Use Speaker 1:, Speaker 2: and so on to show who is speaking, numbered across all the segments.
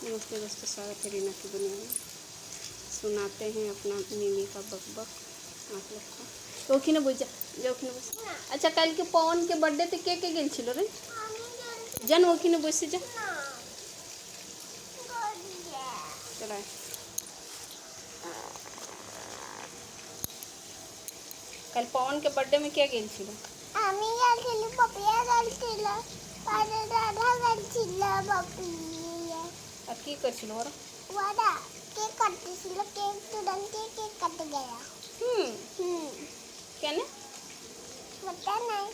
Speaker 1: नमस्ते दोस्तों, स्वागत है रीना की दुनिया में। सुनाते हैं अपना मिमी का बकबक आप लोग को। तो ओखिने बुझा ओखिने बुझ। अच्छा, कल के पवन के बर्थडे ते के गेल छिलो रे? जन ओखिने बुझ से जा चला। कल पवन के बर्थडे में क्या गेल छिलो?
Speaker 2: আমি গেছিলি পপিয়া গেছিল পারে রাধা গেছিল পপিয়া
Speaker 1: और की कर छिलो और?
Speaker 2: ওরা কেক কাটছিল কেক তুরন্তে কেক কাট गया
Speaker 1: কেনে
Speaker 2: पता नहीं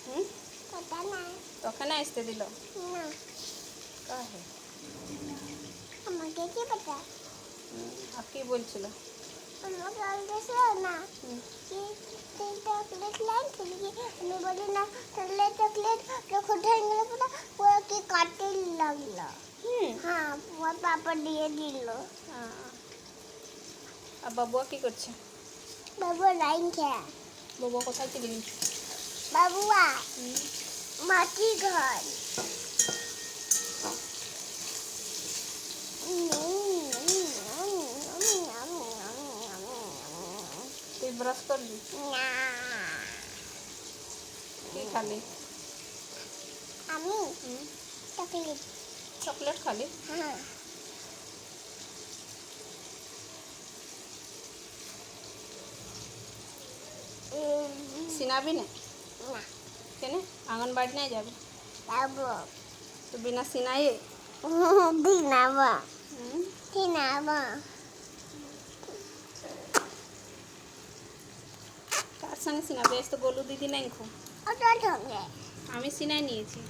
Speaker 1: হুম
Speaker 2: पता नहीं
Speaker 1: তোকে না আসতে দিল
Speaker 2: না
Speaker 1: কাহে?
Speaker 2: আমাকে কি पता
Speaker 1: আর কি বলছিল?
Speaker 2: আমাকে বলতেছিল না कि चॉकलेट लाई थी আমি বলি না তাহলে চকলেট যখন ঠেঙ্গলে পুরো কেক কাটতে লাগলো हाँ वो पापा दिए दिलो
Speaker 1: আর বাবুয়া কি করছে?
Speaker 2: बाबू लाइन क्या
Speaker 1: বাবুয়া কোথায় চলে গেছে?
Speaker 2: बाबूआ माटी घर
Speaker 1: তুই ব্রাশ করলি? কি খালি?
Speaker 2: আমি চকলেট
Speaker 1: চকলেট খালি?
Speaker 2: हाँ
Speaker 1: সিনাবি না
Speaker 2: না
Speaker 1: কেন? আঙ্গনবাড়ি নাই যাবে
Speaker 2: बाबू
Speaker 1: তো বিনা সিনাইয়ে?
Speaker 2: दिनावा दिनावा
Speaker 1: কার সঙ্গে সিনাবি? আজ তো গোলু দিদি নাই খুব।
Speaker 2: और तो होंगे
Speaker 1: আমি সিনাই নিয়েছি।